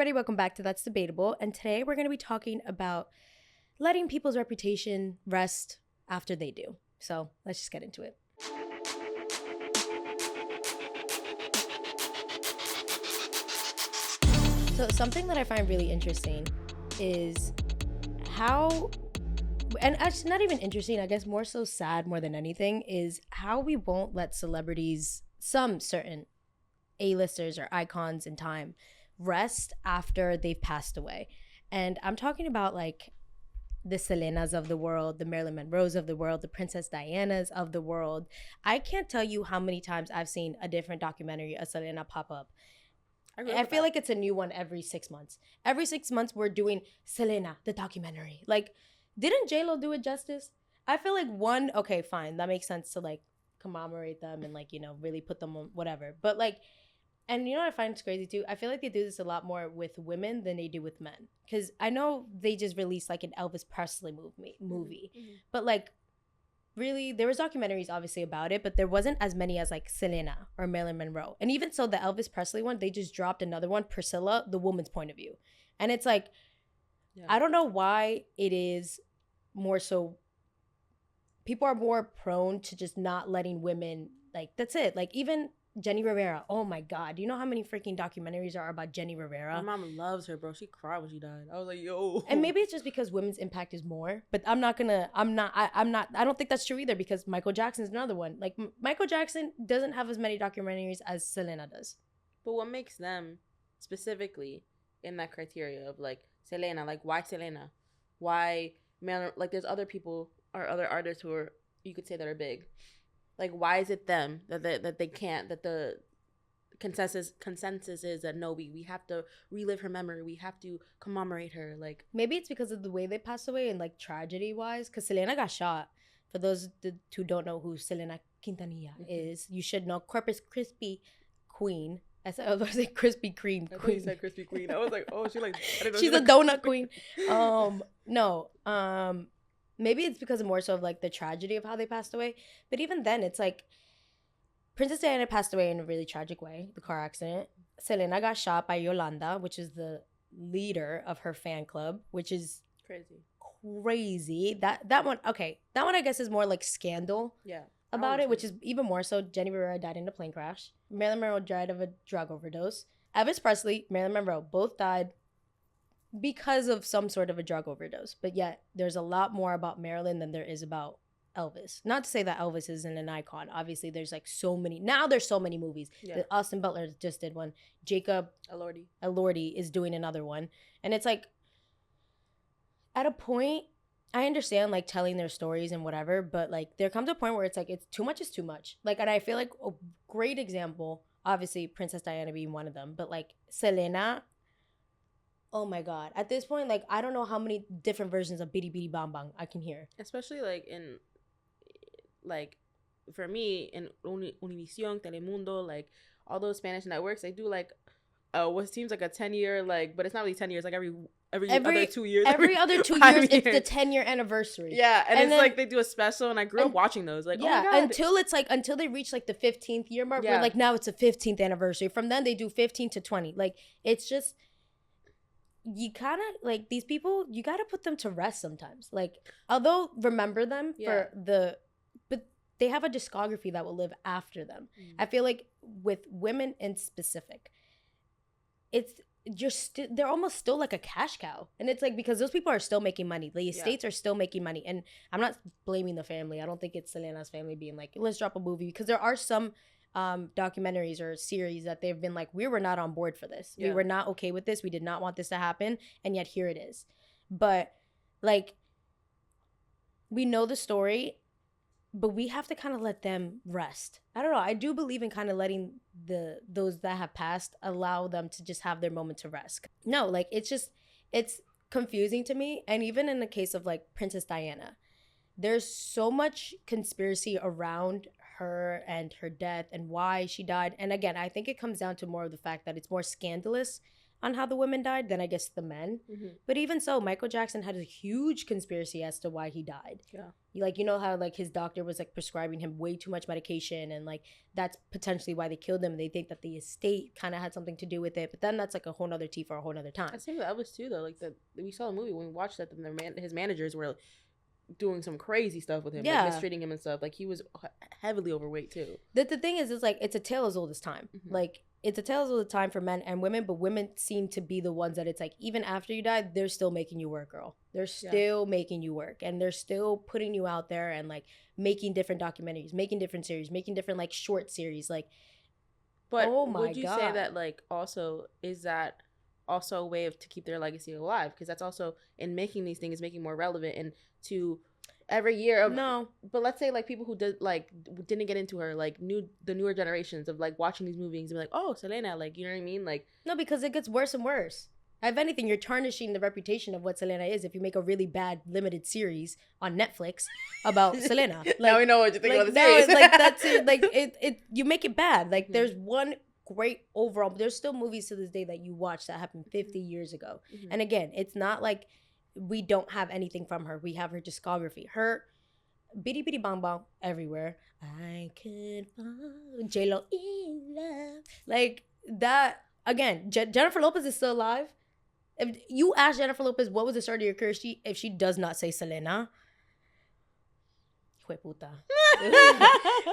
everybody, welcome back to That's Debatable. And today we're going to be talking about letting people's reputation rest after they do. So let's just get into it. So something that I find really interesting is how, and actually not even interesting, I guess more so sad more than anything, is how we won't let celebrities, some certain A-listers or icons in time, rest after they've passed away. And I'm talking about like the Selenas of the world, the Marilyn Monroes of the world, the Princess Dianas of the world. I can't tell you how many times I've seen a different documentary of Selena pop up. I feel like it's a new one every 6 months. Every 6 months we're doing Selena, the documentary. Like, didn't J-Lo do it justice? I feel like one, okay, fine, that makes sense to like commemorate them and like, you know, really put them on whatever. But like, and you know what I find is crazy too? I feel like they do this a lot more with women than they do with men. Because I know they just released like an Elvis Presley movie. Mm-hmm. But like, really, there was documentaries obviously about it, but there wasn't as many as like Selena or Marilyn Monroe. And even so, the Elvis Presley one, they just dropped another one, Priscilla, the woman's point of view. And it's like, I don't know why it is more so, people are more prone to just not letting women, like, that's it. Like, even Jenny Rivera. Oh my God. Do you know how many freaking documentaries are about Jenny Rivera? My mom loves her, bro. She cried when she died. I was like, yo. And maybe it's just because women's impact is more, but I don't think that's true either, because Michael Jackson's another one. Like, Michael Jackson doesn't have as many documentaries as Selena does. But what makes them specifically in that criteria of like Selena, like why Selena? Why Marilyn? Like there's other people or other artists who are, you could say, that are big. Like, why is it them that they can't, that the consensus is that no, we have to relive her memory, we have to commemorate her? Like, maybe it's because of the way they passed away and like tragedy wise, because Selena got shot. For those who don't know who Selena Quintanilla is, you should know. Corpus Christi queen. I was going to say Krispy Kreme queen. I thought you said Krispy Queen. I was like, oh, she like, I didn't know she's a donut queen. Maybe it's because of more so of like the tragedy of how they passed away. But even then, it's like Princess Diana passed away in a really tragic way, the car accident. Selena got shot by Yolanda, which is the leader of her fan club, which is crazy. That one I guess is more like scandal. Yeah. About it, which is even more so. Jenny Rivera died in a plane crash. Marilyn Monroe died of a drug overdose. Elvis Presley, Marilyn Monroe, both died because of some sort of a drug overdose. But yet there's a lot more about Marilyn than there is about Elvis. Not to say that Elvis isn't an icon. Obviously there's like so many movies. Yeah. Austin Butler just did one. Jacob Elordi is doing another one. And it's like, at a point, I understand like telling their stories and whatever, but like there comes a point where it's like, it's too much is too much. Like, and I feel like a great example, obviously Princess Diana being one of them, but like Selena, oh my God. At this point, like, I don't know how many different versions of Bidi Bidi Bang Bang I can hear. Especially, like, in, like, for me, in Univision, Telemundo, like, all those Spanish networks, they do, like, what seems like a 10-year, like, but it's not really 10 years, like, every other 2 years. Every other 2 years, it's the 10-year anniversary. Yeah, and it's then, like, they do a special, and I grew up watching those. Like, yeah, oh my God. until they reach, like, the 15th year mark, where, like, now it's a 15th anniversary. From then, they do 15 to 20. Like, it's just, you kind of, like, these people, you got to put them to rest sometimes. Like, although remember them but they have a discography that will live after them. I feel like with women in specific, they're almost still like a cash cow. And it's like, because those people are still making money. The estates are still making money. And I'm not blaming the family. I don't think it's Selena's family being like, let's drop a movie. Because there are some documentaries or series that they've been like, we were not on board for this. We were not okay with this. We did not want this to happen. And yet here it is. But like, we know the story, but we have to kind of let them rest. I don't know. I do believe in kind of letting those that have passed, allow them to just have their moment to rest. No, like, it's confusing to me. And even in the case of like Princess Diana, there's so much conspiracy around her and her death and why she died. And again, I think it comes down to more of the fact that it's more scandalous on how the women died than I guess the men. Mm-hmm. But even so, Michael Jackson had a huge conspiracy as to why he died. Yeah. Like, you know how like his doctor was like prescribing him way too much medication, and like that's potentially why they killed him. They think that the estate kind of had something to do with it, but then that's like a whole nother tea for a whole nother time. I think that was too though. Like we saw a movie when we watched that, his managers were doing some crazy stuff with him, Yeah, like mistreating him and stuff. Like he was heavily overweight too. The thing is, it's like it's a tale as old as time. Mm-hmm. Like it's a tale as old as time for men and women, but women seem to be the ones that it's like even after you die, they're still making you work, girl. They're still making you work, and they're still putting you out there and like making different documentaries, making different series, making different like short series, like. But oh my would you God. say that like also is that also a way to keep their legacy alive? Because that's also in making these things making more relevant and to every year of no. But let's say like people who didn't get into her, like the newer generations of like watching these movies and be like, oh, Selena, like, you know what I mean? Like, no, because it gets worse and worse. If anything, you're tarnishing the reputation of what Selena is if you make a really bad limited series on Netflix about Selena. Like, now we know what you think like, about the series. Like that's it. Like it you make it bad. Like there's one great overall. There's still movies to this day that you watch that happened 50 years ago. Mm-hmm. And again, it's not like we don't have anything from her. We have her discography. Her Bitty Bitty Bong Bong everywhere. I could fall J-Lo in love. Like that again. Jennifer Lopez is still alive. If you ask Jennifer Lopez what was the start of your career, if she does not say Selena, puta.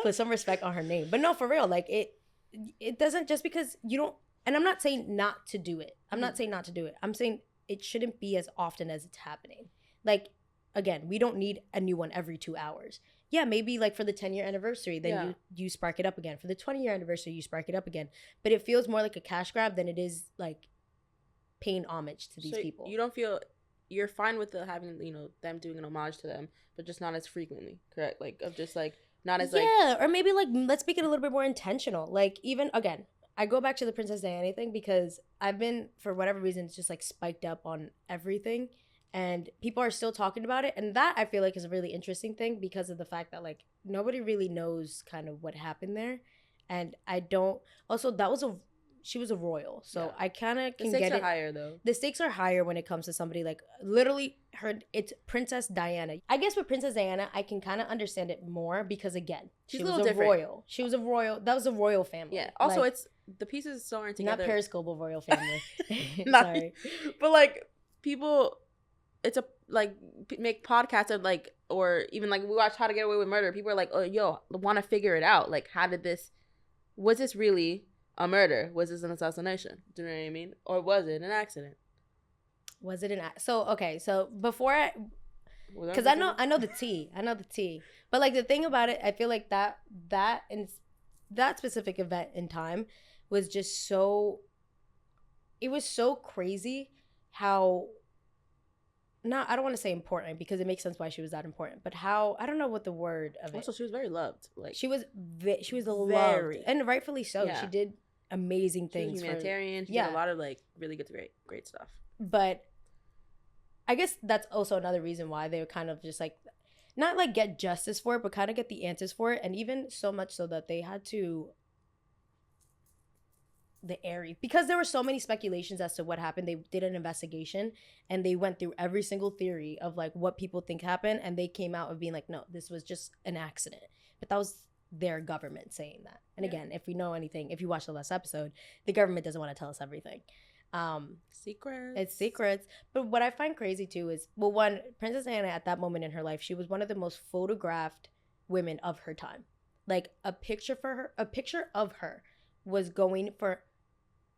Put some respect on her name. But no, for real, like it doesn't just because you don't. And I'm not saying not to do it. I'm not saying not to do it. I'm saying it shouldn't be as often as it's happening. Like again, we don't need a new one every 2 hours. Yeah, maybe like for the 10-year anniversary, then you spark it up again. For the 20-year anniversary, you spark it up again. But it feels more like a cash grab than it is like paying homage to these people. You don't feel you're fine with having, you know, them doing an homage to them, but just not as frequently, correct? Like of just like not as like or maybe like let's make it a little bit more intentional. Like even again, I go back to the Princess Diana thing because I've been, for whatever reason, it's just like spiked up on everything. And people are still talking about it. And that I feel like is a really interesting thing because of the fact that like nobody really knows kind of what happened there. And I don't, also she was a royal. So I kind of can get it. The stakes are higher though. The stakes are higher when it comes to somebody like literally it's Princess Diana. I guess with Princess Diana, I can kind of understand it more because again, she was a royal. She was a royal. That was a royal family. Yeah. Also, like, it's the pieces still aren't together. Not Paris Global royal family. Sorry. But like people, it's a like make podcasts of like, or even like we watch How to Get Away with Murder. People are like, oh, yo, want to figure it out. Like, was this really a murder? Was this an assassination? Do you know what I mean? Or was it an accident? Was it an so before because I know the tea. I know the tea. But like the thing about it, I feel like that and that specific event in time was just so, it was so crazy how, I don't want to say important because it makes sense why she was that important, but how, I don't know what the word of it. Also, she was very loved. Like she was loved, and rightfully so. Yeah. She did amazing things. She was humanitarian. She did a lot of like really good, great stuff. But I guess that's also another reason why they were kind of just like, not like get justice for it, but kind of get the answers for it, and even so much so that they had to because there were so many speculations as to what happened. They did an investigation and they went through every single theory of like what people think happened, and they came out of being like, no, this was just an accident. But that was their government saying that. And again, if we know anything, if you watch the last episode, the government doesn't want to tell us everything. Secrets. It's secrets. But what I find crazy too is, well, one, Princess Diana at that moment in her life, she was one of the most photographed women of her time. Like a picture of her was going for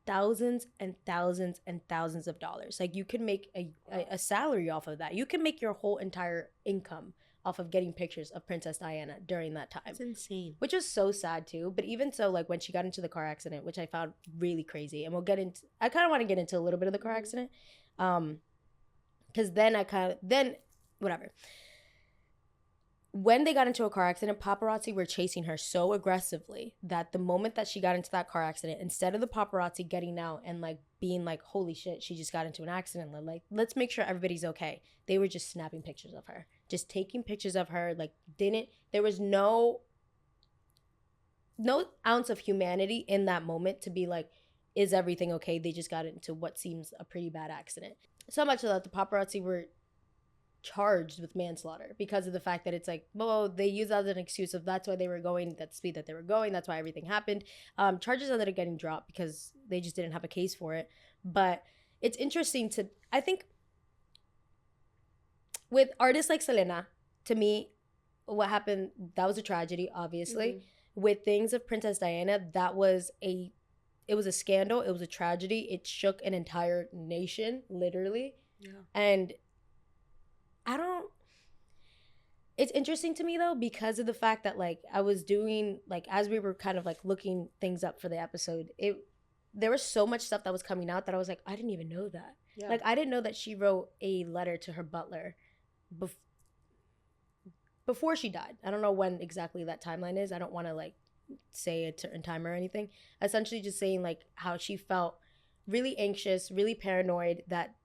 thousands and thousands and thousands of dollars. Like you could make a salary off of that. You can make your whole entire income off of getting pictures of Princess Diana during that time. It's insane. Which was so sad too. But even so, like when she got into the car accident, which I found really crazy, and I kind of want to get into a little bit of the car accident, because then whatever. When they got into a car accident, paparazzi were chasing her so aggressively that the moment that she got into that car accident, instead of the paparazzi getting out and like being like, holy shit, she just got into an accident, like let's make sure everybody's okay, they were just snapping pictures of her, just taking pictures of her. Like there was no ounce of humanity in that moment to be like, is everything okay? They just got into what seems a pretty bad accident. So much so that the paparazzi were charged with manslaughter because of the fact that it's like, well, they use that as an excuse of that's why they were going at the speed that they were going. That's why everything happened. Charges ended up getting dropped because they just didn't have a case for it. But it's interesting to, I think, with artists like Selena, to me, what happened, that was a tragedy, obviously. Mm-hmm. With things of Princess Diana, it was a scandal. It was a tragedy. It shook an entire nation, literally. Yeah. And it's interesting to me though, because of the fact that like I was doing, like, as we were kind of like looking things up for the episode, there was so much stuff that was coming out that I was like, I didn't even know that. Yeah. Like, I didn't know that she wrote a letter to her butler before she died. I don't know when exactly that timeline is. I don't want to like say a certain time or anything. Essentially just saying like how she felt really anxious, really paranoid that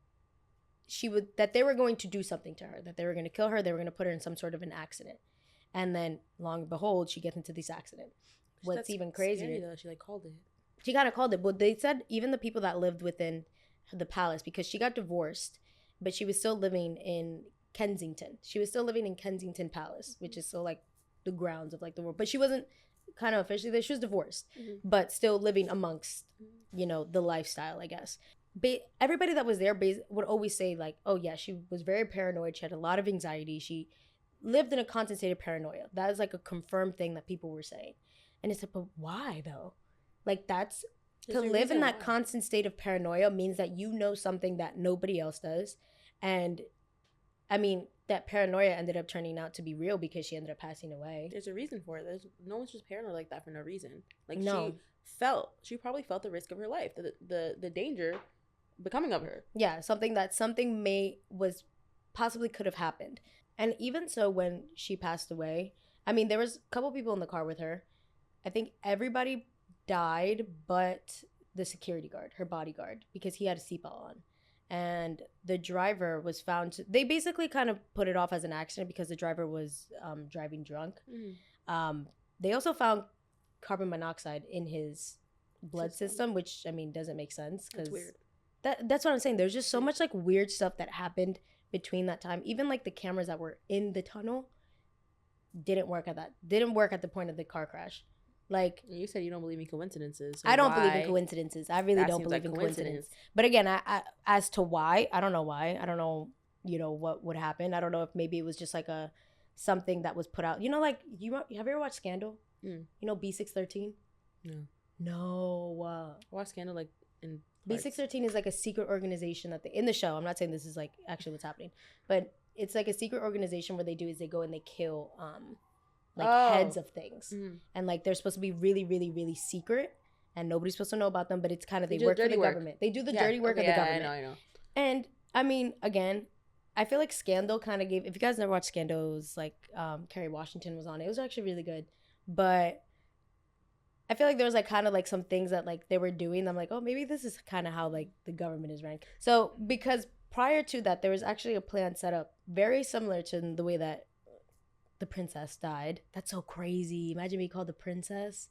they were going to do something to her, that they were going to kill her, they were going to put her in some sort of an accident. And then, long and behold, she gets into this accident. What's even crazier? Scary, though. She like called it. She kind of called it, but they said even the people that lived within the palace, because she got divorced, but she was still living in Kensington. She was still living in Kensington Palace, which is still like the grounds of like the world. But she wasn't kind of officially there. She was divorced, but still living amongst, you know, the lifestyle, I guess. Everybody that was there would always say like, oh yeah, she was very paranoid. She had a lot of anxiety. She lived in a constant state of paranoia. That is like a confirmed thing that people were saying. And it's like, but why though? Like there's to live in that constant state of paranoia means that you know something that nobody else does. And I mean, that paranoia ended up turning out to be real because she ended up passing away. There's a reason for it. No one's just paranoid like that for no reason. Like no. She probably felt the risk of her life, the danger becoming of her. Yeah, something possibly could have happened. And even so, when she passed away, I mean, there was a couple people in the car with her. I think everybody died but the security guard, her bodyguard, because he had a seatbelt on. And the driver was found they basically kind of put it off as an accident because the driver was driving drunk. They also found carbon monoxide in his blood system, which I mean doesn't make sense because that's what I'm saying. There's just so much like weird stuff that happened between that time. Even like the cameras that were in the tunnel didn't work at the point of the car crash. Like you said, you don't believe in coincidences. So I don't believe in coincidences. I really don't believe in coincidence. But again, I as to why, I don't know why. I don't know, you know, what would happen. I don't know if maybe it was just like something that was put out. You know, like have you ever watched Scandal? You know B613? No. I watched Scandal like in B613 is like a secret organization that in the show. I'm not saying this is like actually what's happening, but it's like a secret organization where they go and they kill heads of things. And like they're supposed to be really, really, really secret and nobody's supposed to know about them, but it's kind of they work for the government. They do the dirty work of the government. I know. And I mean, again, I feel like Scandal kind of gave, if you guys never watched Scandal, it was like Kerry Washington was on it. It was actually really good. But I feel like there was like kind of like some things that like they were doing. I'm like, oh, maybe this is kind of how like the government is ran. So because prior to that, there was actually a plan set up very similar to the way that the princess died. That's so crazy. Imagine being called the princess.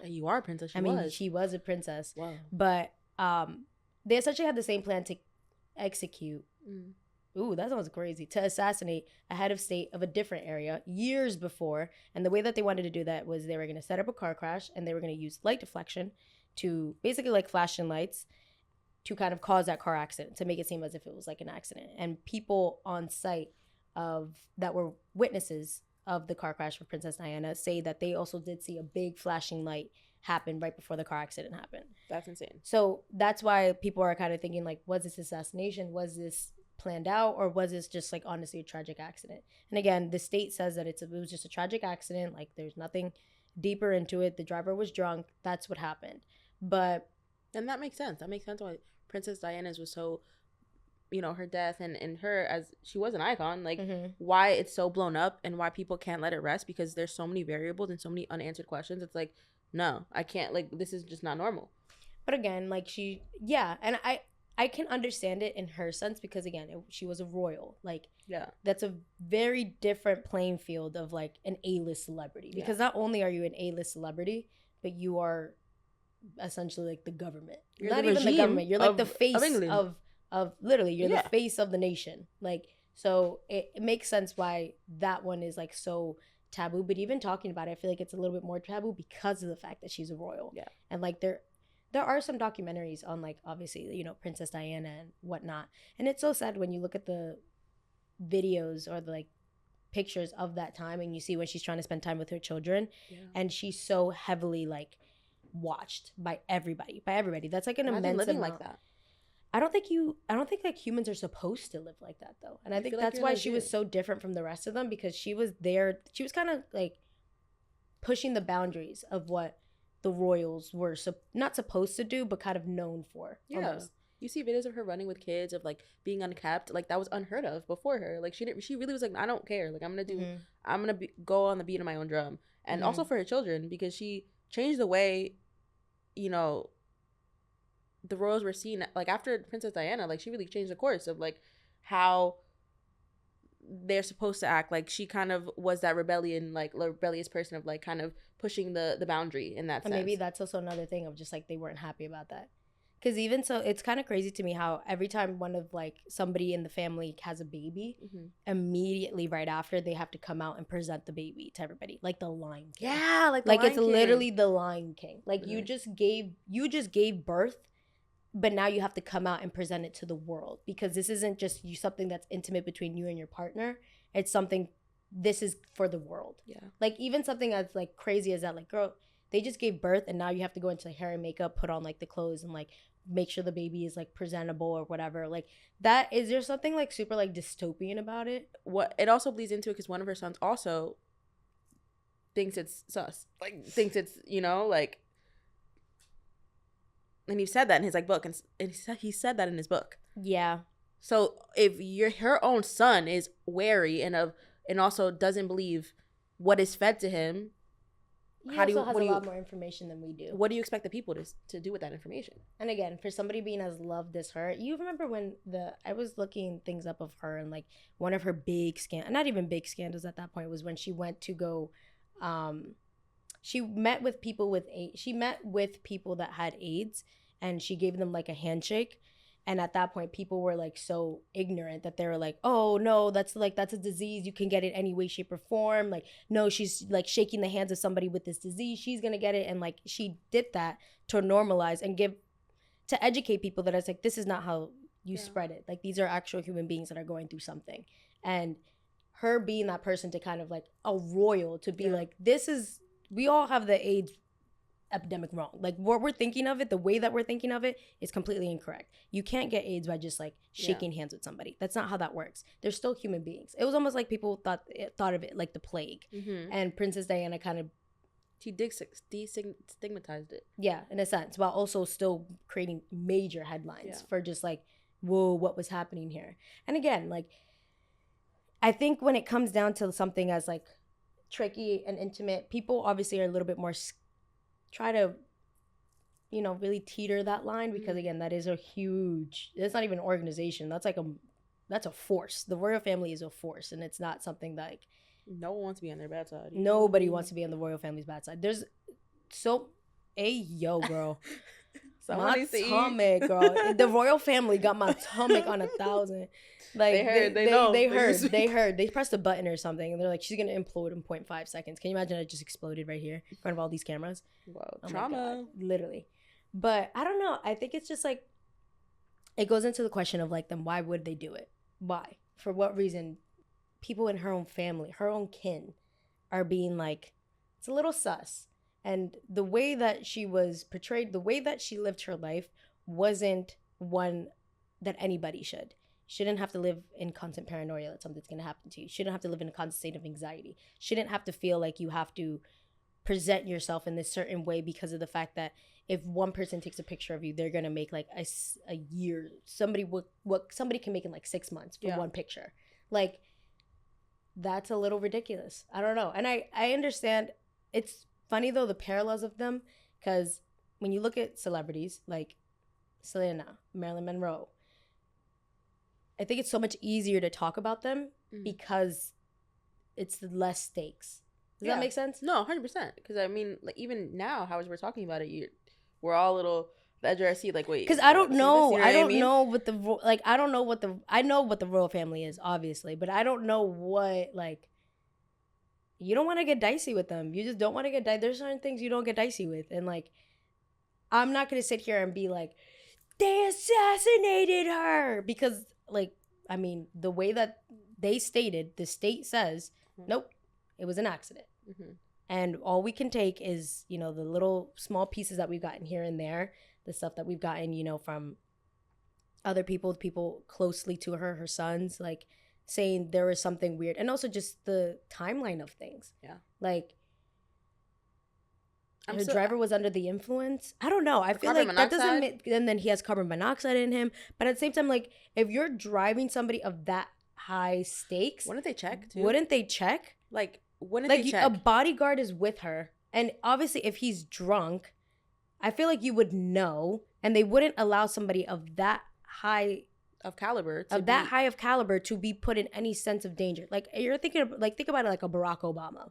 Damn, you are a princess. She was a princess. Wow. But they essentially had the same plan to execute. Ooh, that sounds crazy. To assassinate a head of state of a different area years before. And the way that they wanted to do that was they were going to set up a car crash and they were going to use light deflection to basically like flashing lights to kind of cause that car accident, to make it seem as if it was like an accident. And people on site that were witnesses of the car crash for Princess Diana say that they also did see a big flashing light happen right before the car accident happened. That's insane. So that's why people are kind of thinking like, was this assassination? Was this planned out, or was this just like honestly a tragic accident? And again, the state says that it was just a tragic accident. Like there's nothing deeper into it. The driver was drunk. That's what happened. But and that makes sense. That makes sense why Princess Diana's was so, you know, her death and her, as she was an icon, like why it's so blown up and why people can't let it rest, because there's so many variables and so many unanswered questions. It's like, no, I can't, like, this is just not normal. But again, like and I can understand it in her sense, because again, she was a royal. Like, yeah, that's a very different playing field of like an A-list celebrity, because not only are you an A-list celebrity, but you are essentially like the government. You're Not the even the regime government. You're like the face England. of literally. You're Yeah. the face of the nation. Like, so it makes sense why that one is like so taboo. But even talking about it, I feel like it's a little bit more taboo because of the fact that she's a royal. Yeah. And like there are some documentaries on like obviously, you know, Princess Diana and whatnot. And it's so sad when you look at the videos or the like pictures of that time and you see when she's trying to spend time with her children, and she's so heavily like watched by everybody. That's like an immense living amount. like that. I don't think like humans are supposed to live like that though. And I think that's why she was so different from the rest of them, because she was kind of like pushing the boundaries of what the royals were not supposed to do, but kind of known for. Yeah. Almost. You see videos of her running with kids, of like being unkept, like that was unheard of before her. Like she really was like, I don't care, like I'm gonna go on the beat of my own drum. And also for her children, because she changed the way, you know, the royals were seen. Like after Princess Diana, like she really changed the course of like how they're supposed to act. Like she kind of was that rebellious person of like kind of pushing the boundary in that sense. And maybe that's also another thing of just like they weren't happy about that. Because even so, it's kind of crazy to me how every time one of like somebody in the family has a baby, immediately right after they have to come out and present the baby to everybody, like the Lion King. Yeah, like it's literally the Lion King. Like you just gave birth, but now you have to come out and present it to the world, because this isn't just something that's intimate between you and your partner. It's something, this is for the world. Yeah. Like even something as like crazy as that, like girl, they just gave birth and now you have to go into hair and makeup, put on like the clothes and like make sure the baby is like presentable or whatever. Like that, is there something like super like dystopian about it? What it also bleeds into it, because one of her sons also thinks it's sus, like thinks it's, you know, like, and he said that in his like book, and he said that in his book. Yeah. So if her own son is wary and also doesn't believe what is fed to him, he has a lot more information than we do. What do you expect the people to do with that information? And again, for somebody being as loved as her, you remember when I was looking things up of her, and like one of her big not even big scandals at that point, was when she went to go, she met with people that had AIDS, and she gave them like a handshake. And at that point, people were like so ignorant that they were like, oh no, that's a disease. You can get it any way, shape, or form. Like, no, she's like shaking the hands of somebody with this disease, she's gonna get it. And like she did that to normalize and to educate people that it's like, this is not how you spread it. Like these are actual human beings that are going through something. And her being that person to kind of like a royal to be like, we all have the AIDS epidemic wrong. Like what we're thinking of it, the way that we're thinking of it is completely incorrect. You can't get AIDS by just like shaking hands with somebody. That's not how that works. They're still human beings. It was almost like people thought of it like the plague. And Princess Diana kind of, she destigmatized it. Yeah, in a sense, while also still creating major headlines for just like, whoa, what was happening here? And again, like I think when it comes down to something as like tricky and intimate, people obviously are a little bit more try to, you know, really teeter that line, because again, that is it's not even an organization. That's a force. The royal family is a force, and it's not something that like, no one wants to be on their bad side. Nobody wants to be on the royal family's bad side. There's girl. My tummy, girl. The royal family got my tummy on 1,000. Like they heard. They pressed a button or something, and they're like, she's gonna implode in 0.5 seconds. Can you imagine it just exploded right here in front of all these cameras? Wow, trauma. Literally. But I don't know. I think it's just like, it goes into the question of like, then why would they do it? Why? For what reason? People in her own family, her own kin, are being like, it's a little sus. And the way that she was portrayed, the way that she lived her life, wasn't one that anybody should. Shouldn't have to live in constant paranoia that something's going to happen to you. Shouldn't have to live in a constant state of anxiety. Shouldn't have to feel like you have to present yourself in this certain way because of the fact that if one person takes a picture of you, they're going to make like a year. Somebody can make in like 6 months for one picture. Like, that's a little ridiculous. I don't know. And I understand. It's funny though, the parallels of them, because when you look at celebrities like Selena, Marilyn Monroe, I think it's so much easier to talk about them because it's less stakes. Does that make sense? No, 100%. Because I mean, like even now, how we're talking about it, we're all a little the edge of our seat, like, wait, because I don't know. you know I what don't mean? know what the like. I don't know what the. I know what the royal family is, obviously, but I don't know what like. You don't want to get dicey with them. You just don't want to get dicey. There's certain things you don't get dicey with, and like, I'm not gonna sit here and be like, they assassinated her because like, I mean, the way that they stated, the state says, nope, it was an accident. Mm-hmm. And all we can take is, you know, the little small pieces that we've gotten here and there, the stuff that we've gotten, you know, from other people closely to her, her sons, like saying there was something weird. And also just the timeline of things. Yeah. Like, her driver was under the influence. I don't know. I feel like monoxide? That doesn't mean, and then he has carbon monoxide in him. But at the same time, like, if you're driving somebody of that high stakes, wouldn't they check too? Wouldn't they check? Like, wouldn't they check? A bodyguard is with her, and obviously, if he's drunk, I feel like you would know, and they wouldn't allow somebody of that high of caliber to be put in any sense of danger. Like, you're thinking of, like, think about it like a Barack Obama.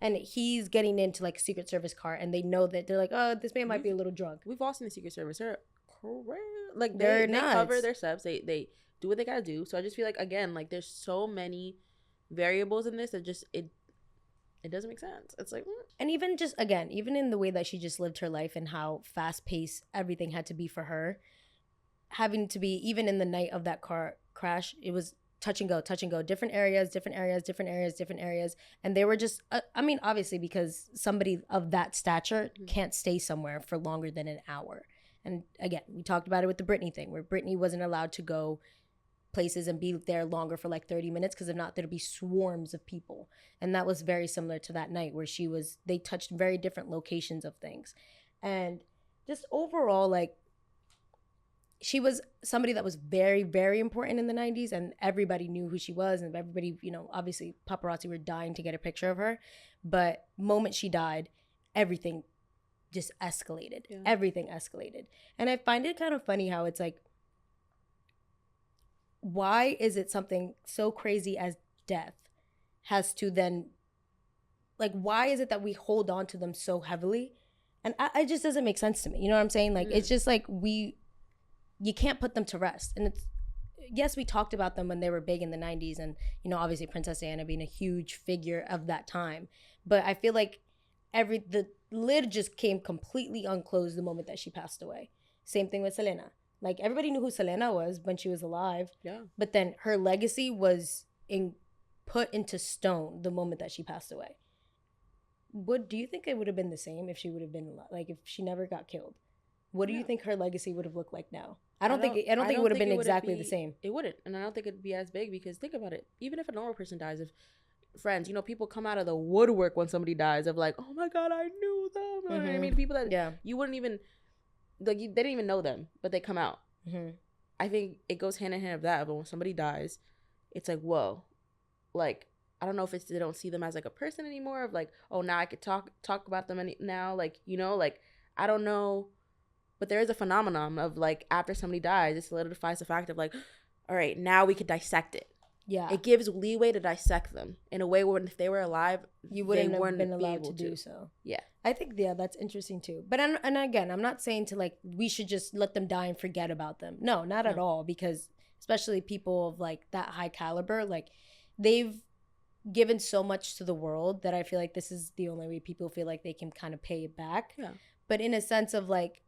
And he's getting into like a Secret Service car, and they know that they're like, oh, this man might be a little drunk. We've all seen the Secret Service. They're crazy. Like they cover their steps. They do what they gotta do. So I just feel like, again, like there's so many variables in this that just it doesn't make sense. It's like, and even just again, even in the way that she just lived her life and how fast paced everything had to be for her, having to be even in the night of that car crash, it was touch and go, different areas. And they were just, I mean, obviously, because somebody of that stature can't stay somewhere for longer than an hour. And again, we talked about it with the Britney thing, where Britney wasn't allowed to go places and be there longer for like 30 minutes, because if not, there'd be swarms of people. And that was very similar to that night where they touched very different locations of things. And just overall, like, she was somebody that was very, very important in the 90s, and everybody knew who she was, and everybody, you know, obviously paparazzi were dying to get a picture of her. But moment she died, everything just escalated. Yeah. Everything escalated. And I find it kind of funny how it's like, why is it something so crazy as death has to then, like, why is it that we hold on to them so heavily? And it just doesn't make sense to me. You know what I'm saying? Like, it's just like you can't put them to rest. And it's, yes, we talked about them when they were big in the 90s, and, you know, obviously Princess Diana being a huge figure of that time. But I feel like the lid just came completely unclosed the moment that she passed away. Same thing with Selena. Like, everybody knew who Selena was when she was alive. Yeah. But then her legacy was put into stone the moment that she passed away. Do you think it would have been the same if she would have been alive? Like, if she never got killed? What do you think her legacy would have looked like now? I don't think it would have been exactly the same. It wouldn't, and I don't think it'd be as big, because think about it. Even if a normal person dies, if friends, you know, people come out of the woodwork when somebody dies, of like, oh my god, I knew them. You know what I mean? People that you wouldn't even like, they didn't even know them, but they come out. I think it goes hand in hand with that. But when somebody dies, it's like, whoa, like, I don't know if it's they don't see them as like a person anymore. Of like, oh, now I could talk about them now, like, you know, like, I don't know. But there is a phenomenon of like, after somebody dies, it solidifies the fact of like, all right, now we could dissect it. Yeah. It gives leeway to dissect them in a way where if they were alive, you wouldn't have been allowed to do so. Yeah. I think, yeah, that's interesting too. But, and again, I'm not saying to like, we should just let them die and forget about them. No, not at all. Because especially people of like that high caliber, like, they've given so much to the world that I feel like this is the only way people feel like they can kind of pay it back. Yeah. But in a sense of like,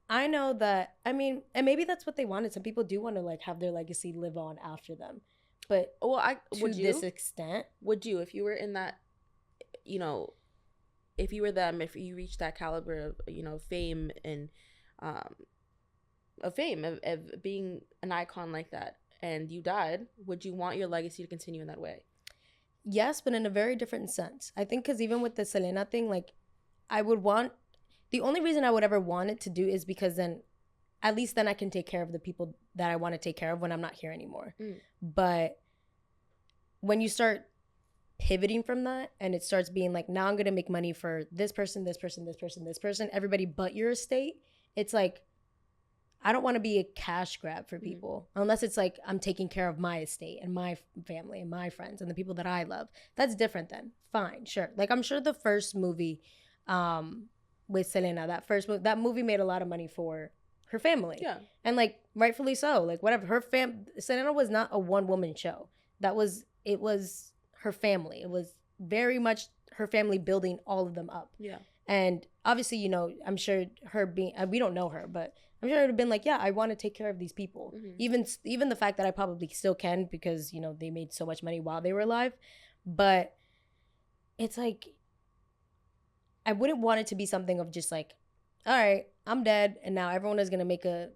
I know that, I mean, and maybe that's what they wanted. Some people do want to like have their legacy live on after them. But to this extent, would you, if you were in that, you know, if you were them, if you reached that caliber of, you know, fame and of being an icon like that, and you died, would you want your legacy to continue in that way? Yes, but in a very different sense. I think because even with the Selena thing, like, I would want, the only reason I would ever want it to do is because then, at least then I can take care of the people that I want to take care of when I'm not here anymore. But when you start pivoting from that and it starts being like, now I'm going to make money for this person, everybody but your estate, it's like, I don't want to be a cash grab for people unless it's like I'm taking care of my estate and my family and my friends and the people that I love. That's different then. Fine, sure. Like, I'm sure the first movie, with Selena. That movie made a lot of money for her family. Yeah. And like rightfully so. Like whatever. Selena was not a one woman show. It was her family. It was very much her family building all of them up. Yeah. And obviously, you know, I'm sure her being, we don't know her, but I'm sure it would have been like, yeah, I want to take care of these people. Even the fact that I probably still can because, you know, they made so much money while they were alive. But it's like, I wouldn't want it to be something of just like, all right, I'm dead. And now everyone is going to make a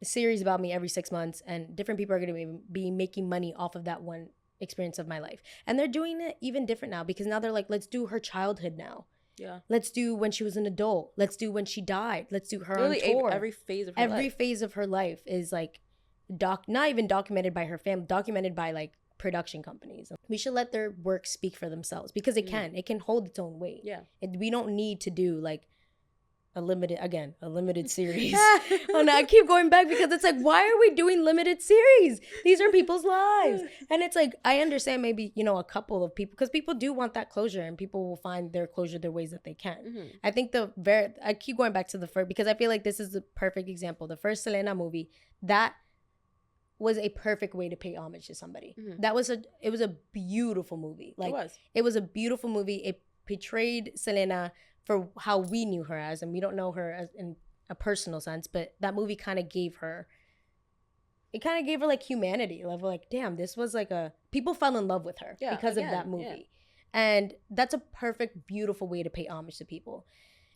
series about me every 6 months. And different people are going to be making money off of that one experience of my life. And they're doing it even different now because now they're like, let's do her childhood now. Yeah. Let's do when she was an adult. Let's do when she died. Let's do her Literally on tour. Every phase of her life. Every phase of her life is like not even documented by her family, documented by like production companies. We should let their work speak for themselves because it can. It can hold its own weight. Yeah. We don't need to do like a limited series. Oh no, I keep going back because it's like, why are we doing limited series? These are people's lives. And it's like, I understand maybe, you know, a couple of people, because people do want that closure and people will find their closure their ways that they can. I think I keep going back to the first, because I feel like this is the perfect example. The first Selena movie, that was a perfect way to pay homage to somebody. It was a beautiful movie. Like it was a beautiful movie. It portrayed Selena for how we knew her as, and we don't know her as in a personal sense, but that movie kind of gave her like humanity. Like, damn, this was like people fell in love with her because of that movie. Yeah. And that's a perfect, beautiful way to pay homage to people.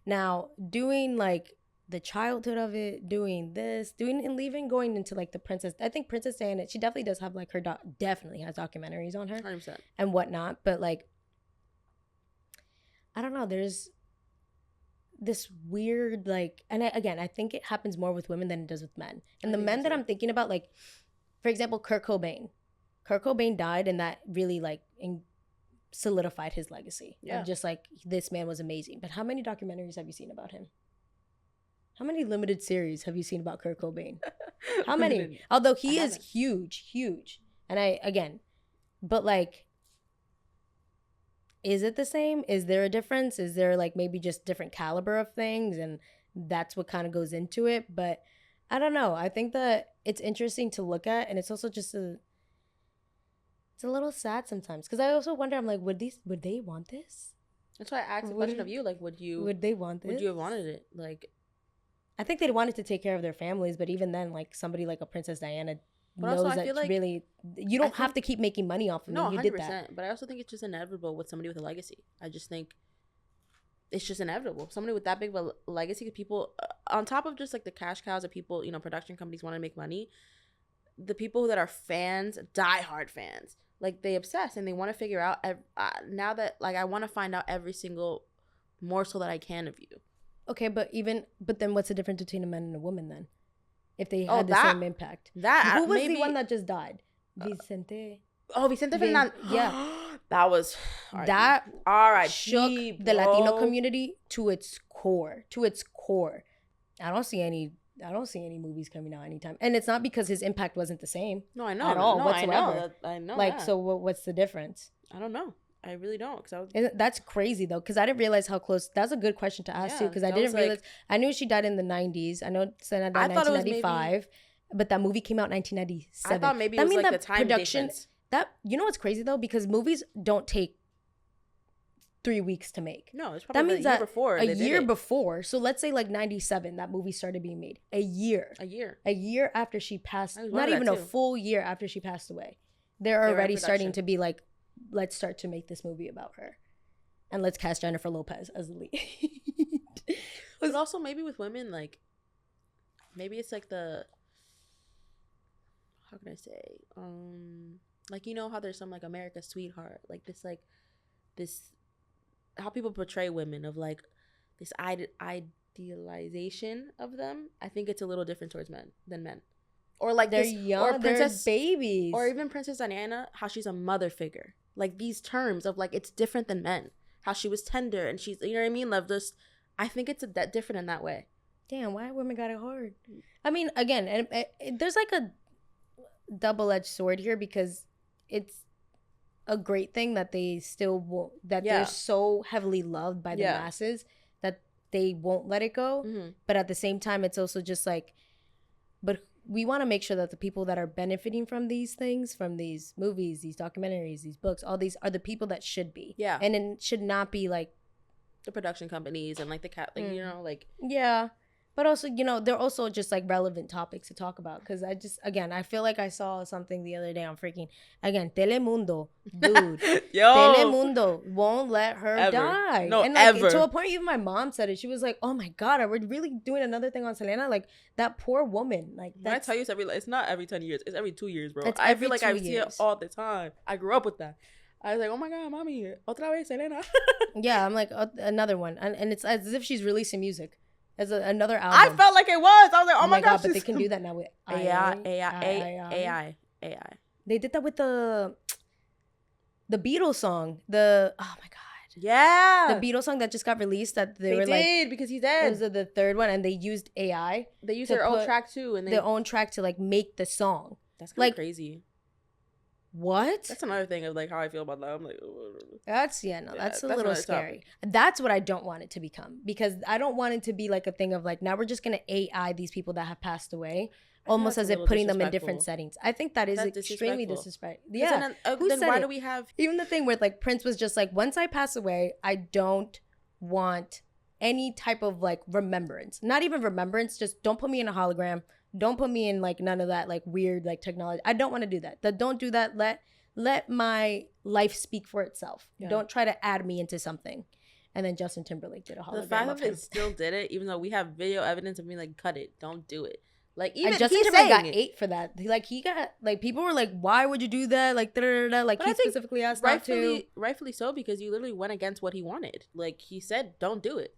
Now, doing like the childhood of it, doing this, and leaving, going into like the princess. I think Princess Diana, she definitely does have like definitely has documentaries on her 100%. And whatnot. But like, I don't know, there's this weird like, and I think it happens more with women than it does with men. And the men that I'm thinking about, like, for example, Kurt Cobain died, and that really like solidified his legacy. Yeah. Of just like, this man was amazing. But how many documentaries have you seen about him? How many limited series have you seen about Kurt Cobain? How many? Although he is huge. And but like, is it the same? Is there a difference? Is there like maybe just different caliber of things? And that's what kind of goes into it. But I don't know. I think that it's interesting to look at. And it's also just it's a little sad sometimes. Because I also wonder, I'm like, would they want this? That's why I asked the question of you. Like, would they want this? Would you have wanted it? Like, I think they'd wanted to take care of their families. But even then, like somebody like a Princess Diana knows that like, really, you don't have to keep making money off of them. You 100%, did that. But I also think it's just inevitable with somebody with a legacy. I just think it's just inevitable. Somebody with that big of a legacy, people, on top of just like the cash cows that people, you know, production companies want to make money, the people that are fans, diehard fans, like they obsess and they want to figure out, now that like I want to find out every single morsel that I can of you. Okay, but then what's the difference between a man and a woman then? If they had the same impact. Who was the one that just died? Vicente. Vicente Fernandez. Yeah. That was shook the Latino community to its core. I don't see any movies coming out anytime. And it's not because his impact wasn't the same. No, I know. At all, whatsoever. I know. Like, so what's the difference? I don't know. I really don't. That's crazy though, because I didn't realize how close. That's a good question to ask too, because I didn't realize. I knew she died in the 90s. I know Selena died in 1995, but that movie came out in 1997. I thought maybe it was like the time difference. You know what's crazy though, because movies don't take 3 weeks to make. No, it's probably a year before. A year before. So let's say like 97, that movie started being made. A year after she passed. Not even a full year after she passed away. They're already starting to be like, let's start to make this movie about her, and let's cast Jennifer Lopez as the lead. But also maybe with women, like maybe it's like how can I say, like, you know how there's some like America's Sweetheart, like this how people portray women of like this idealization of them. I think it's a little different towards men than men. Or like they're young, or they're babies, or even Princess Diana, how she's a mother figure. Like these terms of like, it's different than men. How she was tender and she's, you know what I mean? Love this. I think it's that different in that way. Damn, why women got it hard? I mean, again, there's like a double-edged sword here, because it's a great thing that they still won't, that they're so heavily loved by the masses that they won't let it go. Mm-hmm. But at the same time, it's also just like, but we want to make sure that the people that are benefiting from these things, from these movies, these documentaries, these books, all these are the people that should be. Yeah. And it should not be like the production companies and like the cat, like, you know, like. Yeah. But also, you know, they're also just like relevant topics to talk about. Because I feel like I saw something the other day on Telemundo. Dude. Yo. Telemundo won't let her die. No, and like, ever. To a point, even my mom said it. She was like, oh my God, are we really doing another thing on Selena? Like, that poor woman. Like, when I tell you it's not every 10 years. It's every 2 years, bro. It's I every feel like 2 I see it all the time. I grew up with that. I was like, oh my God, mommy, otra vez, Selena. Yeah, I'm like, another one. And it's as if she's releasing music. As another album. I felt like it was. I was like, oh my God. But they can do that now with AI. They did that with the Beatles song. Oh my God. Yeah. The Beatles song that just got released that they were did, like, because he's dead. It was the third one, and they used AI. They used their own track too, and their own track to like make the song. That's kind of crazy. What? That's another thing of like how I feel about that. I'm like, that's a little scary. Topic. That's what I don't want it to become, because I don't want it to be like a thing of like, now we're just gonna AI these people that have passed away, almost as if putting them in different settings. I think that is extremely disrespectful. Yeah. Then why do we have even the thing where like Prince was just like, once I pass away, I don't want any type of like remembrance. Not even remembrance. Just don't put me in a hologram. Don't put me in like none of that like weird like technology. I don't want to do that. Don't do that. Let my life speak for itself. Yeah. Don't try to add me into something. And then Justin Timberlake did a hologram. The fact that they still did it, even though we have video evidence of being like, cut it, don't do it. Like, even Justin Timberlake got 8 for that. He got like, people were like, why would you do that? Like, like, he specifically asked not to. Rightfully so, because you literally went against what he wanted. Like, he said, don't do it.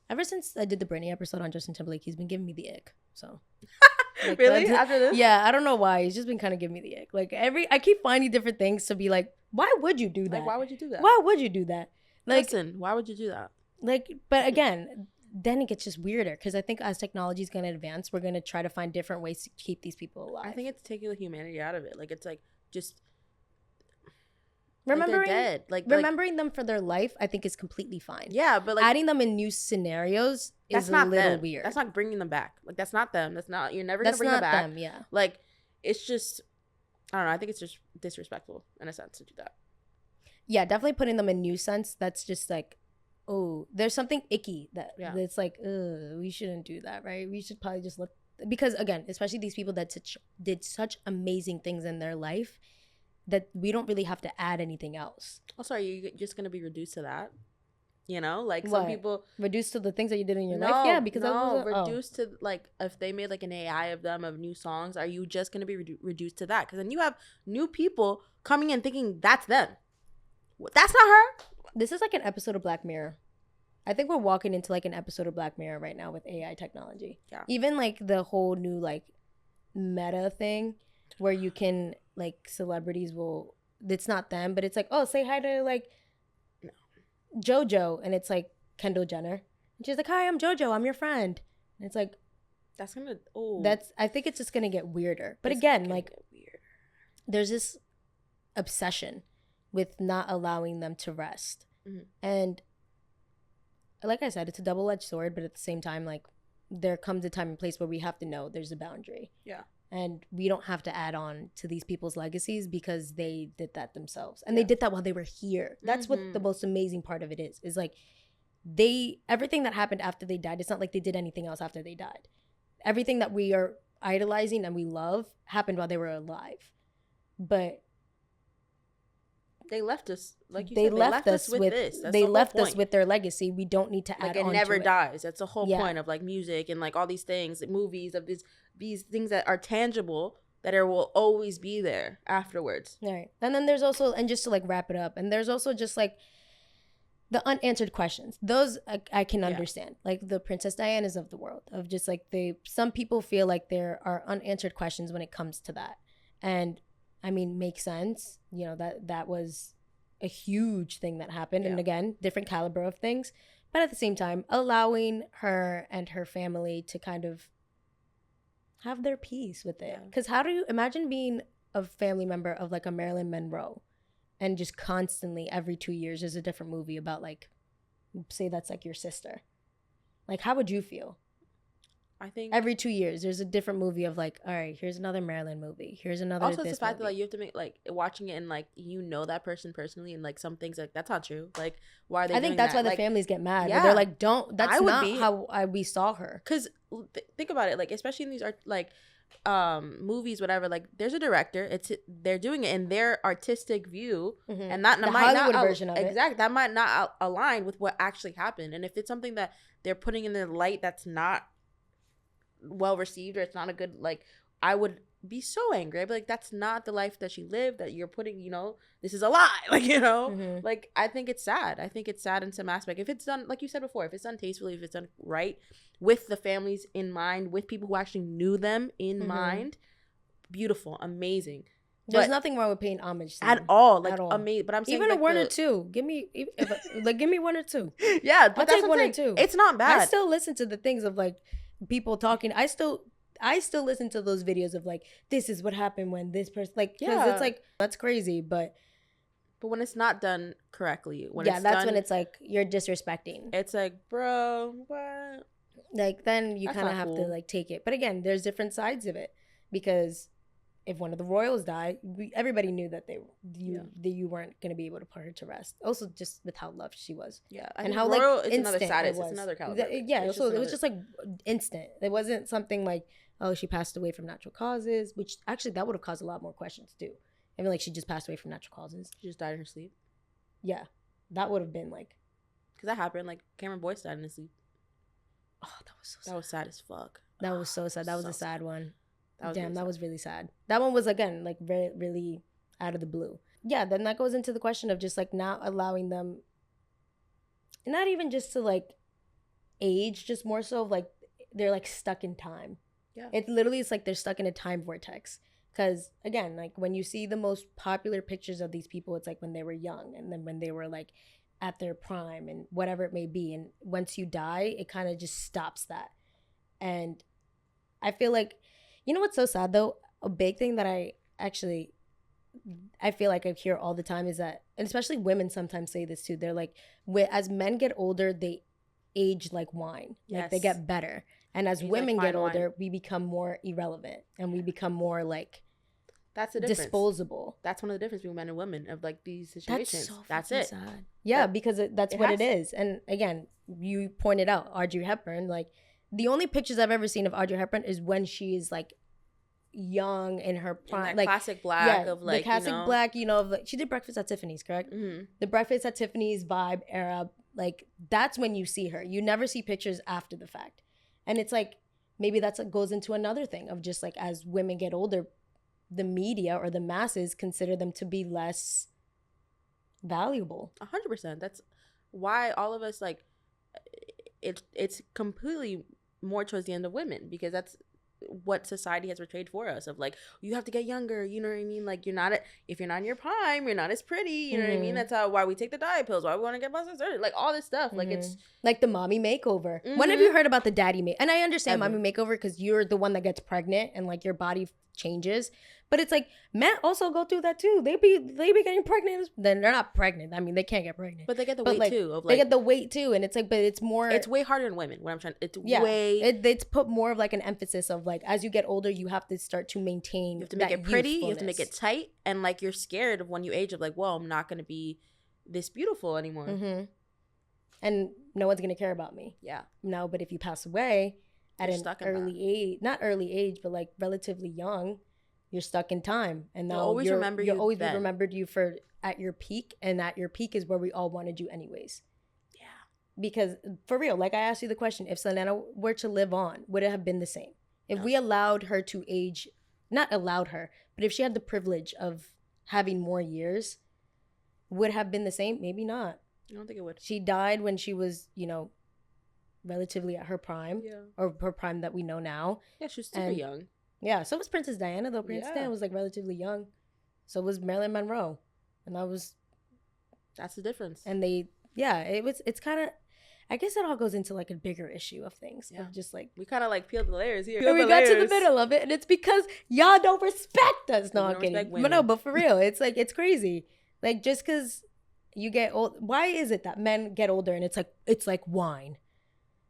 Ever since I did the Britney episode on Justin Timberlake, he's been giving me the ick. So, like, really? After this? Yeah, I don't know why. He's just been kind of giving me the ick. Like, I keep finding different things to be like, why would you do that? Like, why would you do that? Why would you do that? Like, listen, why would you do that? Like, but again, then it gets just weirder, because I think as technology is going to advance, we're going to try to find different ways to keep these people alive. I think it's taking the humanity out of it. Like, it's like just. Remembering them for their life, I think, is completely fine. Yeah, but like adding them in new scenarios is a little weird. That's not bringing them back. Like, that's not them. You're never gonna bring them back. Them, yeah. Like, it's just, I don't know. I think it's just disrespectful in a sense to do that. Yeah, definitely putting them in new sense. That's just like, oh, there's something icky that's like, we shouldn't do that, right? We should probably just because again, especially these people that did such amazing things in their life, that we don't really have to add anything else. Also, are you just going to be reduced to that? You know, like some people reduced to the things that you did in your life. Yeah, because reduced to like, if they made like an AI of them of new songs, are you just going to be reduced to that? Because then you have new people coming in thinking that's them. That's not her. This is like an episode of Black Mirror. I think we're walking into like an episode of Black Mirror right now with AI technology. Yeah. Even like the whole new like meta thing where you can like celebrities will, it's not them, but it's like, oh, say hi to like JoJo, and it's like Kendall Jenner, and she's like, hi, I'm JoJo, I'm your friend, and it's like, I think it's just gonna get weirder. But again, like, there's this obsession with not allowing them to rest. Mm-hmm. And like I said, it's a double-edged sword, but at the same time, like, there comes a time and place where we have to know there's a boundary. Yeah. And we don't have to add on to these people's legacies because they did that themselves. And they did that while they were here. That's what the most amazing part of it is like, everything that happened after they died, it's not like they did anything else after they died. Everything that we are idolizing and we love happened while they were alive. But they left us, like you said, they left us with this. They left us with their legacy. We don't need to add on to it. Like, it never dies. That's the whole point of like music and like all these things, movies, of these things that are tangible that will always be there afterwards. Right. And then there's also, and just to like wrap it up, and there's also just like the unanswered questions. Those I can understand. Like the Princess Dianas of the world, of just like some people feel like there are unanswered questions when it comes to that. And I mean, makes sense. You know, that was a huge thing that happened. Yeah. And again, different caliber of things. But at the same time, allowing her and her family to kind of have their peace with it. Because how do you imagine being a family member of like a Marilyn Monroe, and just constantly every 2 years there's a different movie about like say that's like your sister. Like, how would you feel? I think every 2 years there's a different movie of like, all right, here's another Marilyn movie. Here's another. Also, it's this the fact movie. that like you have to make like watching it and like you know that person personally and like some things like that's not true. Like, why are they? I think that's why the like, families get mad. Yeah, they're like, don't. That's not be, how we saw her. Because think about it, like especially in these like movies, whatever. Like, there's a director. They're doing it in their artistic view, and that the might Hollywood not version of it. Exactly, that might not align with what actually happened. And if it's something that they're putting in the light that's not well received or it's not a good, like, I would be so angry. I'd be like, that's not the life that she lived, that you're putting, you know, this is a lie. Like, you know, like, I think it's sad. I think it's sad in some aspect. If it's done, like you said before, if it's done tastefully, if it's done right, with the families in mind, with people who actually knew them in mind, beautiful, amazing. There's nothing wrong with paying homage to at them. all, like amazing. But I'm saying even like a one or two. Give me give me one or two. Yeah, but I'll take one or two. It's not bad. I still listen to the things of like people talking. I still listen to those videos of like, this is what happened when this person, like, because it's like, that's crazy. But when it's not done correctly, when that's done, when it's like you're disrespecting. It's like, bro, what? Like, then you kind of have to like take it. But again, there's different sides of it, because if one of the royals died, everybody knew that you weren't going to be able to put her to rest. Also, just with how loved she was. Yeah, and how like instant it was. It's another caliber. So it was just like instant. It wasn't something like, oh, she passed away from natural causes, which actually that would have caused a lot more questions too. I mean, like, she just passed away from natural causes. She just died in her sleep. Yeah, that would have been like, because that happened. Like, Cameron Boyce died in his sleep. Oh, that was so sad. That was sad as fuck. That was so sad. That was a sad one. That was really sad. That one was, again, like very, really out of the blue. Yeah, then that goes into the question of just like not allowing them, not even just to like age, just more so of like they're like stuck in time. Yeah. It literally is like they're stuck in a time vortex. Because again, like when you see the most popular pictures of these people, it's like when they were young and then when they were like at their prime and whatever it may be. And once you die, it kind of just stops that. And I feel like, you know what's so sad though? A big thing that I feel like I hear all the time is that, and especially women sometimes say this too, they're like, as men get older, they age like wine. Yes. Like they get better. And as women get older, we become more irrelevant and we become more like, that's the difference. Disposable. That's one of the differences between men and women of like these situations. That's it. Sad. Yeah, because that's what it is. And again, you pointed out Audrey Hepburn, like, the only pictures I've ever seen of Audrey Hepburn is when she's like young in her prime, in like classic black of like, the classic black, you know, of like, she did Breakfast at Tiffany's, correct? Mm-hmm. The Breakfast at Tiffany's vibe era, like that's when you see her. You never see pictures after the fact, and it's like maybe that's what goes into another thing of just like as women get older, the media or the masses consider them to be less valuable. 100%. That's why all of us like it's completely more towards the end of women, because that's what society has portrayed for us of like, you have to get younger, you know what I mean? Like, if you're not in your prime, you're not as pretty, you know what I mean? That's why we take the diet pills, why we want to get plastic surgery, like all this stuff. Like, it's like the mommy makeover. When have you heard about the daddy makeover? And I understand mommy makeover because you're the one that gets pregnant and like your body changes, but it's like men also go through that too. They be getting pregnant, then they're not pregnant. I mean, they can't get pregnant, but they get the weight too. Of like, they get the weight too, and it's like, but it's more. It's way harder than women. What I'm trying, it's put more of like an emphasis of like, as you get older, you have to start to maintain. You have to make it pretty. You have to make it tight, and like you're scared of when you age of like, well, I'm not gonna be this beautiful anymore, and no one's gonna care about me. Yeah. No, but if you pass away at an early age, not early age, but like relatively young, you're stuck in time, and now you'll always be remembered you for at your peak, and at your peak is where we all wanted you anyways. Yeah, because for real, like I asked you the question, if Selena were to live on, would it have been the same? If we allowed her to age, not allowed her, but if she had the privilege of having more years, would it have been the same? Maybe not. I don't think it would. She died when she was, you know, relatively at her prime, or her prime that we know now. Yeah, she was super young. Yeah, so was Princess Diana, though. Princess Diana was like relatively young. So was Marilyn Monroe, and that's the difference. And it's kind of, I guess it all goes into like a bigger issue of things. Yeah, just like we kind of like peeled the layers here. We got to the middle of it, and it's because y'all don't respect us. No, I'm kidding. But no, but for real, it's like, it's crazy. Like, just because you get old. Why is it that men get older and it's like wine?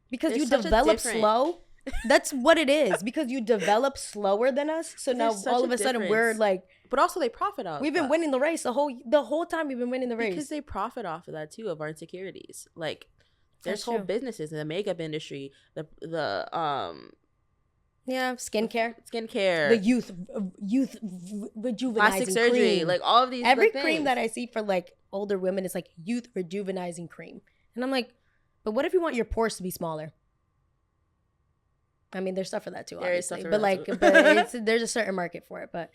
Because There's you such a develop different- slow. That's what it is. Because you develop slower than us. So now There's such all a of a sudden we're difference. like, But also they profit off. we've been that. winning the race the whole time we've been winning the race. Because they profit off of that too, of our insecurities. Like there's That's whole true. businesses in the makeup industry, the Yeah, skincare, skincare, the youth rejuvenizing plastic surgery, cream. like all of these. Every like, cream things. that I see for like older women is like youth rejuvenizing cream, and I'm like, but what if you want your pores to be smaller? I mean, there's stuff for that too, There is obviously, stuff for but that like, too. but there's a certain market for it. But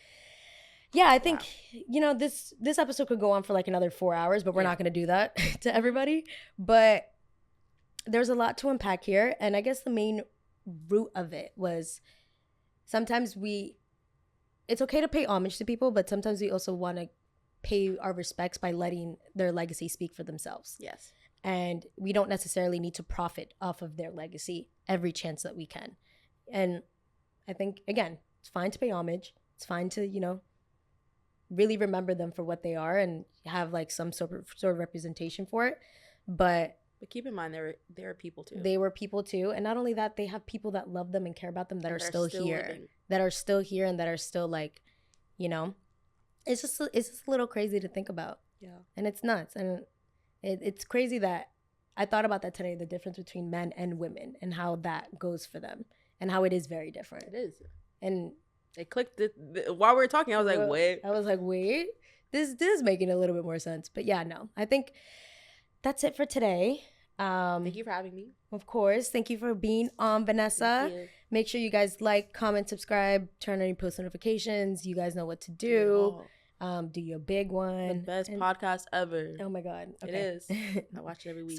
yeah, I think Wow. this episode could go on for like another 4 hours, but we're Yeah. not going to do that to everybody. But there's a lot to unpack here, and I guess the main root of it was sometimes it's okay to pay homage to people, but sometimes we also want to pay our respects by letting their legacy speak for themselves. Yes. And we don't necessarily need to profit off of their legacy every chance that we can. And I think, again, it's fine to pay homage. It's fine to, really remember them for what they are and have like some sort of representation for it. But keep in mind there are people too. they were people too. And not only that, they have people that love them and care about them that are still here. living. That are still here and that are still like, it's just a little crazy to think about. Yeah. And it's nuts. And it's crazy that I thought about that today, the difference between men and women and how that goes for them and how it is very different. It is. And It clicked while we were talking. I was like, wait. This is making a little bit more sense. But yeah, no, I think that's it for today. Thank you for having me. Of course. Thank you for being on, Vanessa. Thank you. Make sure you guys like, comment, subscribe, turn on your post notifications. You guys know what to do. Do your big one. The best podcast ever. Oh my God. Okay. It is. I watch it every week.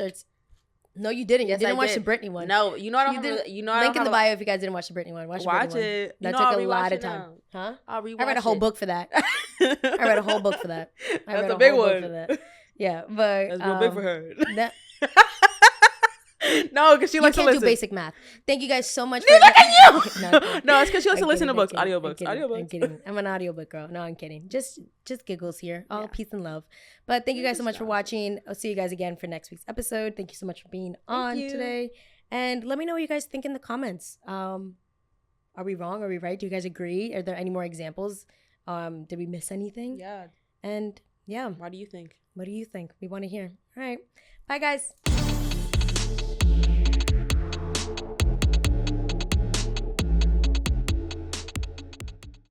No, you didn't. Yes, you didn't I watch did. the Britney one. No, you know I don't You have didn't. a, you know I Link don't in the have bio if you guys didn't watch the Britney one. Watch the watch Britney one. it. That You know, took I'll a lot rewatch of it time. now. Huh? I'll rewatch I read a whole it. book for that. I read a whole book for that. I That's read a big whole book one. for that. Yeah, but That's real big for her. that- No, because she likes to you can't listen. do basic math. Thank you guys so much for Look at you. No, I'm kidding. No, it's because she likes to I'm listen to kidding, books, I'm audiobooks, kidding, I'm audiobooks. kidding. I'm an audiobook girl. No, I'm kidding. Just giggles here. All Yeah. peace and love. But thank you guys so much for Stop. watching. I'll see you guys again for next week's episode. Thank you so much for being on you. today. And let me know what you guys think in the comments. Are we wrong? Are we right? Do you guys agree? Are there any more examples? Did we miss anything? Yeah. And yeah, Why do you think? what do you think? We want to hear. All right. Bye, guys.